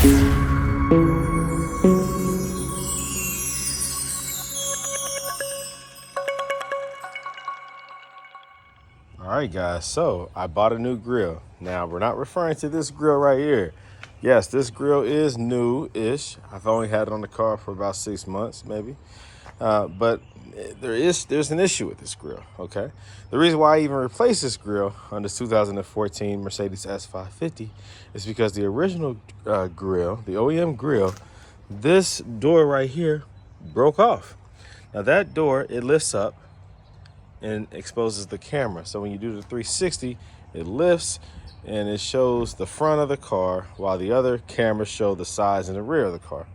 All right, guys, so I bought a new grill. Now, we're not referring to this grill right here. Yes, this grill is new-ish. I've only had it on the car for about 6 months, maybe. But there's an issue with this grill, okay? The reason why I even replaced this grill on this 2014 Mercedes S550 is because the original grill, the OEM grill, this door right here broke off. Now that door, it lifts up and exposes the camera. So when you do the 360, it lifts and it shows the front of the car while the other cameras show the sides and the rear of the car.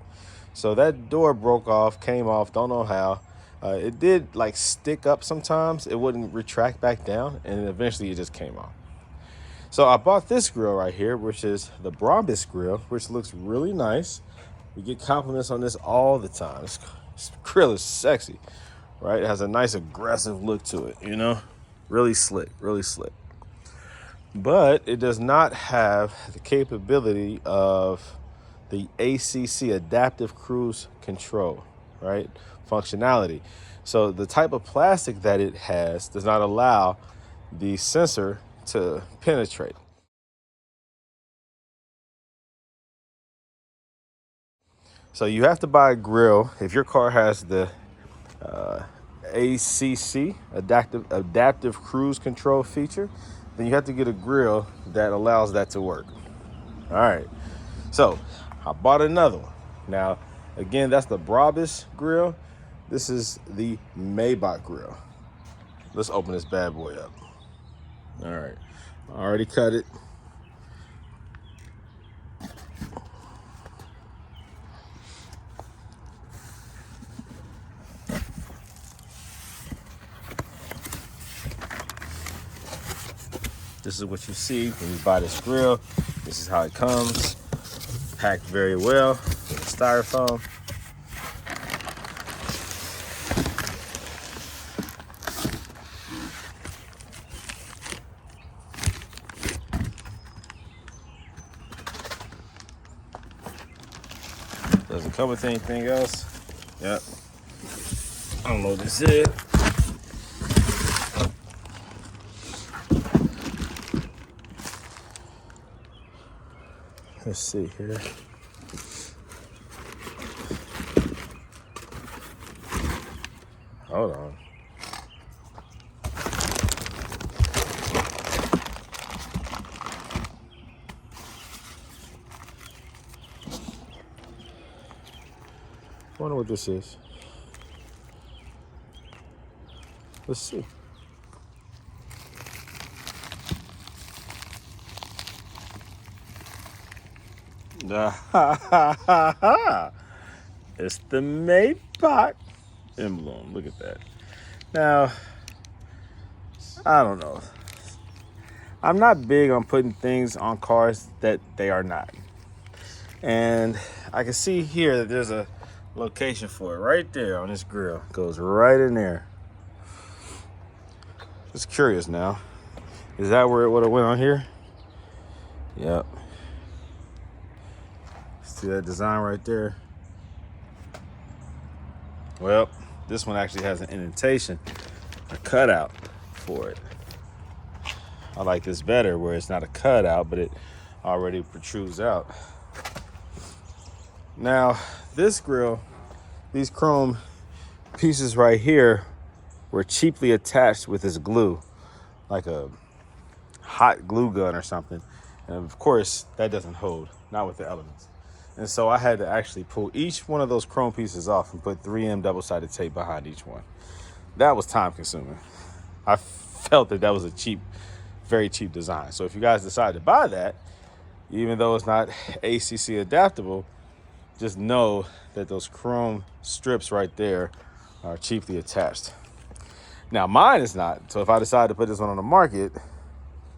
So that door broke off, came off, don't know how. It did like stick up sometimes. It wouldn't retract back down, and eventually it just came off. So I bought this grill right here, which is the Brabus grill, which looks really nice. We get compliments on this all the time. This grill is sexy, right? It has a nice aggressive look to it, you know? Really slick, really slick. But it does not have the capability of the ACC, Adaptive Cruise Control, right? Functionality. So the type of plastic that it has does not allow the sensor to penetrate. So you have to buy a grill if your car has the ACC, Adaptive Cruise Control feature. Then you have to get a grill that allows that to work. All right, so I bought another one. Now, again, that's the Brabus grill. This is the Maybach grill. Let's open this bad boy up. All right, I already cut it. This is what you see when you buy this grill. This is how it comes. Packed very well with styrofoam. Doesn't come with anything else. Yep. I don't know what this is. Let's see here. Hold on. I wonder what this is. Let's see. It's the Maybach emblem. Look at that. Now, I don't know. I'm not big on putting things on cars that they are not. And I can see here that there's a location for it right there on this grill. It goes right in there. Just curious now. Is that where it would have went on here? Yep. See that design right there? Well, this one actually has an indentation, a cutout for it. I like this better where it's not a cutout, but it already protrudes out. Now, this grill, these chrome pieces right here were cheaply attached with this glue, like a hot glue gun or something. And of course, that doesn't hold, not with the elements. And so I had to actually pull each one of those chrome pieces off and put 3M double-sided tape behind each one. That was time consuming. I felt that was a cheap, very cheap design. So if you guys decide to buy that, even though it's not ACC adaptable, just know that those chrome strips right there are cheaply attached. Now mine is not. So if I decide to put this one on the market,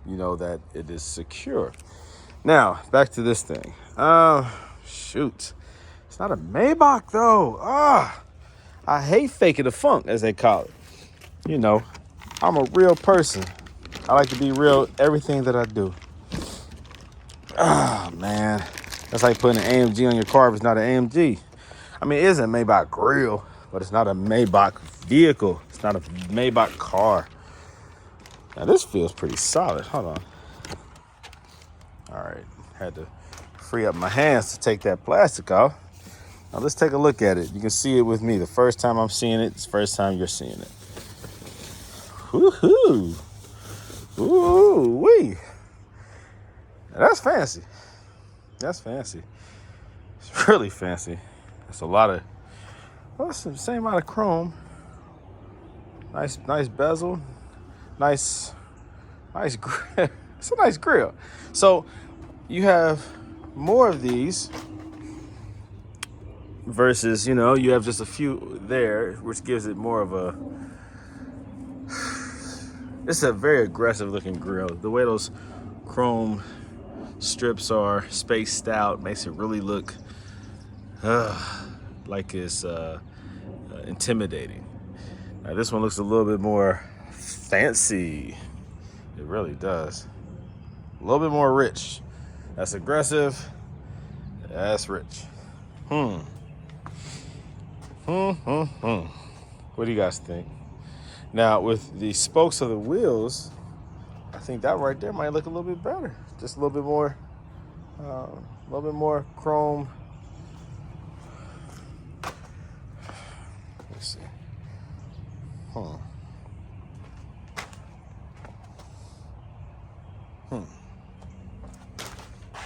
you know that it is secure. Now, back to this thing. Shoot. It's not a Maybach though. I hate faking the funk, as they call it. You know, I'm a real person. I like to be real everything that I do. Oh man, That's like putting an AMG on your car if it's not an AMG. I mean, it is a Maybach grill, but it's not a Maybach vehicle. It's not a Maybach car. Now this feels pretty solid. Hold on. All right, had to free up my hands to take that plastic off. Now let's take a look at it. You can see it with me. The first time I'm seeing it, it's the first time you're seeing it. Woohoo! Ooh-wee. That's fancy. That's fancy. It's really fancy. It's a lot of, well, it's the same amount of chrome. Nice bezel. Nice grill. It's a nice grill. So you have more of these versus, you know, you have just a few there, which gives it more of a, it's a very aggressive looking grill. The way those chrome strips are spaced out makes it really look like it's intimidating. Now this one looks a little bit more fancy. It really does. A little bit more rich. That's aggressive. That's rich. What do you guys think? Now with the spokes of the wheels, I think that right there might look a little bit better. Just a little bit more chrome. Let's see.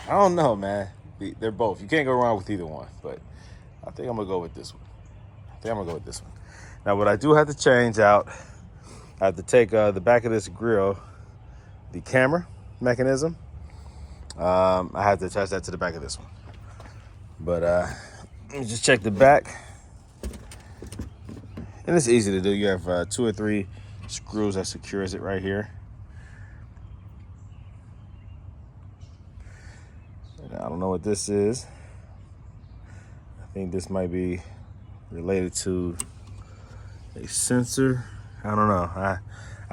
I don't know, man. They're both. You can't go wrong with either one, but I think I'm gonna go with this one. Now, what I do have to change out, I have to take the back of this grill, the camera mechanism. I have to attach that to the back of this one. But let me just check the back. And it's easy to do. You have 2 or 3 screws that secures it right here. And I don't know what this is. I think this might be related to a sensor. I don't know. I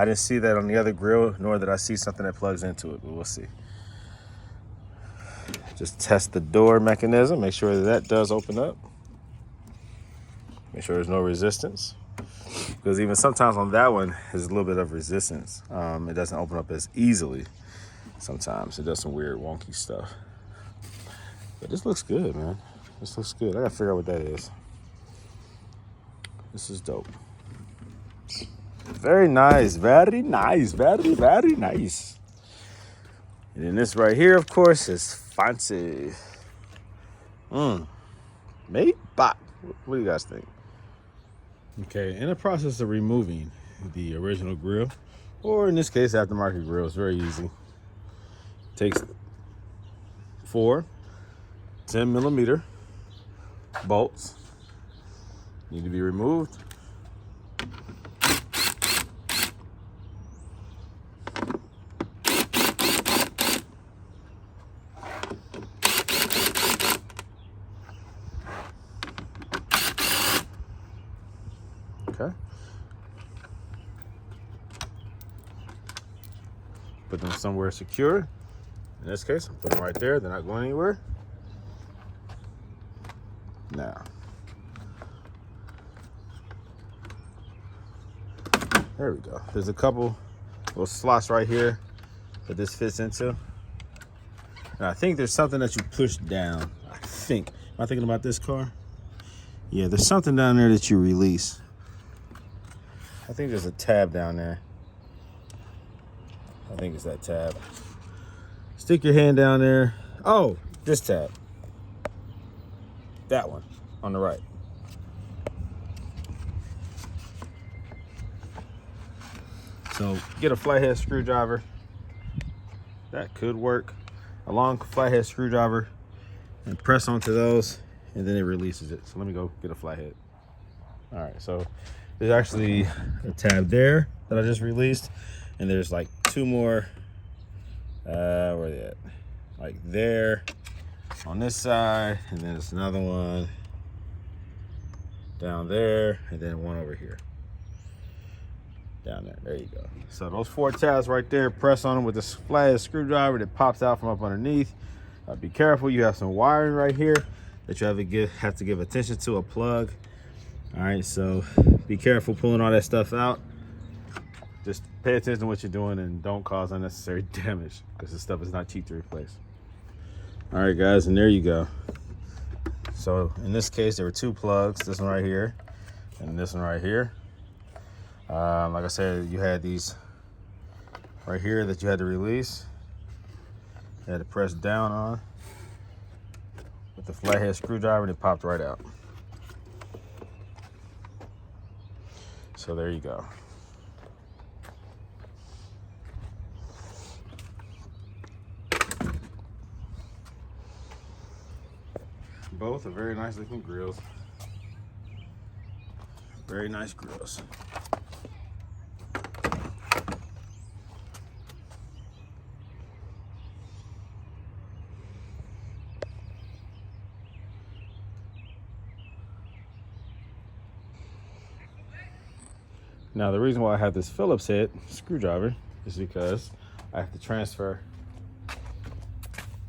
didn't see that on the other grill, nor did I see something that plugs into it, but we'll see. Just test the door mechanism, make sure that does open up. Make sure there's no resistance. Because even sometimes on that one, there's a little bit of resistance. It doesn't open up as easily. Sometimes it does some weird wonky stuff. But this looks good, man. This looks good. I gotta figure out what that is. This is dope. Very nice, very nice, very nice. And then this right here, of course, is fancy. Maybach. What do you guys think? Okay, in the process of removing the original grill, or in this case, aftermarket grill, it's very easy. Takes 4 10mm bolts. Need to be removed. Okay. Put them somewhere secure. In this case, I'm putting them right there. They're not going anywhere. Now, there we go. There's a couple little slots right here that this fits into. And I think there's something that you push down. I think. Am I thinking about this car? Yeah, there's something down there that you release. I think there's a tab down there. I think it's that tab. Stick your hand down there. Oh, this tab. That one on the right. So get a flathead screwdriver. That could work. A long flathead screwdriver and press onto those, and then it releases it. So let me go get a flathead. All right, so there's actually a tab there that I just released, and there's like 2 more, where are they at? Like there, on this side, and then there's another one down there, and then one over here. Down there, there you go. So those 4 tabs right there, press on them with this flathead screwdriver that pops out from up underneath, Be careful, you have some wiring right here that you have to give attention to, a plug. All right, so be careful pulling all that stuff out. Just pay attention to what you're doing and don't cause unnecessary damage, because this stuff is not cheap to replace. All right, guys, and there you go. So in this case, there were two plugs, this one right here and this one right here. Like I said, you had these right here that you had to release. You had to press down on with the flathead screwdriver, and it popped right out. So there you go. Both are very nice looking grills. Very nice grills. Now, the reason why I have this Phillips head screwdriver is because I have to transfer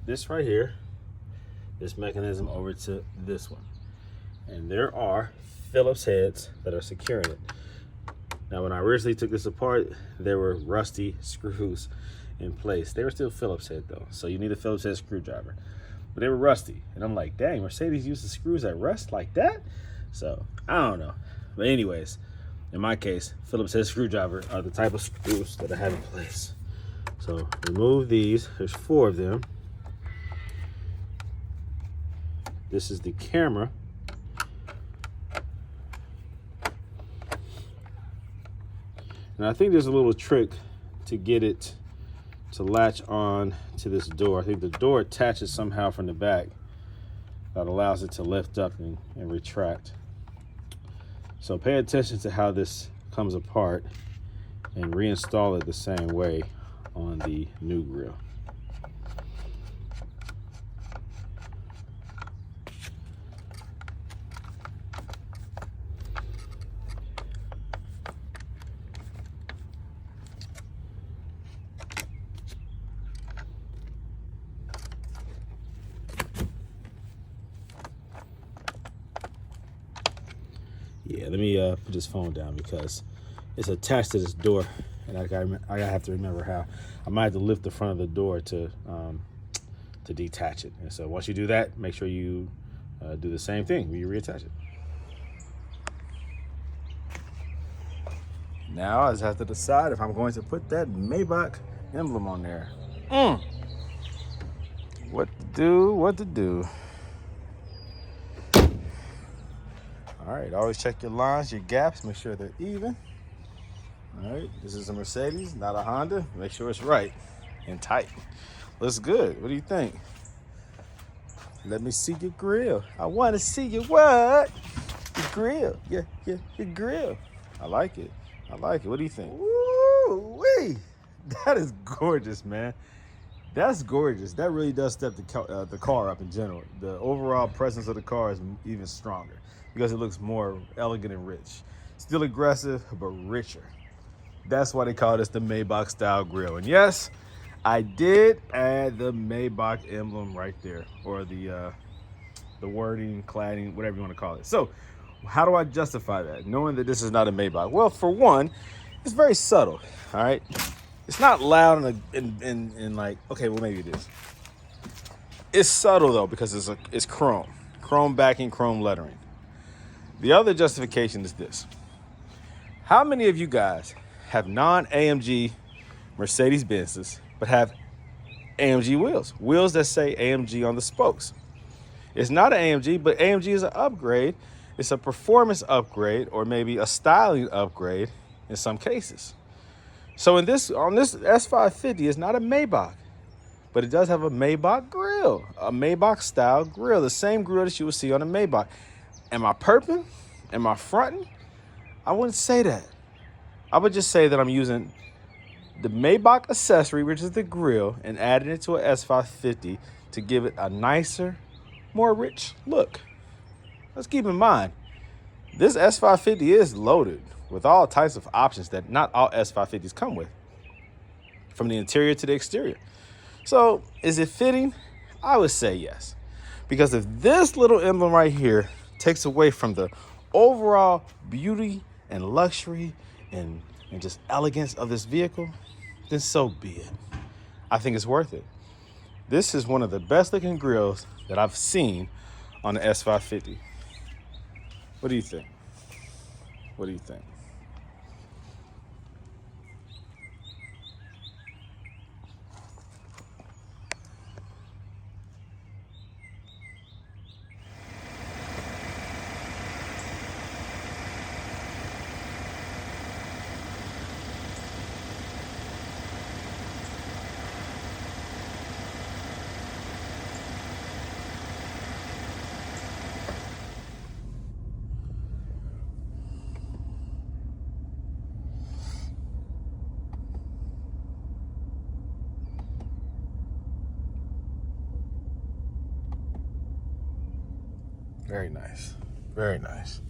this right here, this mechanism, over to this one. And there are Phillips heads that are securing it. Now, when I originally took this apart, there were rusty screws in place. They were still Phillips head though, so you need a Phillips head screwdriver. But they were rusty, and I'm like, dang, Mercedes uses screws that rust like that? So, I don't know. But anyways, in my case, Phillips head screwdriver are the type of screws that I have in place. So remove these. There's 4 of them. This is the camera. And I think there's a little trick to get it to latch on to this door. I think the door attaches somehow from the back that allows it to lift up and retract. So pay attention to how this comes apart and reinstall it the same way on the new grill. Yeah, let me put this phone down because it's attached to this door, and I have to remember how. I might have to lift the front of the door to detach it. And so once you do that, make sure you do the same thing when you reattach it. Now I just have to decide if I'm going to put that Maybach emblem on there. What to do? What to do? All right, always check your lines, your gaps, make sure they're even. All right, this is a Mercedes, not a Honda. Make sure it's right and tight. Looks good. What do you think? Let me see your grill. I want to see your what? Your grill. Yeah, your grill. I like it. I like it. What do you think? Woo-wee. That is gorgeous, man. That's gorgeous. That really does step the car up in general. The overall presence of the car is even stronger because it looks more elegant and rich. Still aggressive, but richer. That's why they call this the Maybach style grill. And yes, I did add the Maybach emblem right there, or the wording, cladding, whatever you want to call it. So how do I justify that, knowing that this is not a Maybach? Well, for one, it's very subtle, all right? It's not loud and like, okay, well, maybe it is. It's subtle though, because it's chrome backing, chrome lettering. The other justification is this. How many of you guys have non-AMG Mercedes-Benzes, but have AMG wheels that say AMG on the spokes? It's not an AMG, but AMG is an upgrade. It's a performance upgrade, or maybe a styling upgrade in some cases. So on this S550, it's not a Maybach, but it does have a Maybach grill, a Maybach style grill, the same grill that you would see on a Maybach. Am I perping? Am I fronting? I wouldn't say that. I would just say that I'm using the Maybach accessory, which is the grill, and adding it to an S550 to give it a nicer, more rich look. Let's keep in mind, this S550 is loaded with all types of options that not all S550s come with, from the interior to the exterior. So is it fitting? I would say yes. Because if this little emblem right here takes away from the overall beauty and luxury and just elegance of this vehicle, then so be it. I think it's worth it. This is one of the best looking grills that I've seen on the S550. What do you think? What do you think? Very nice. Very nice.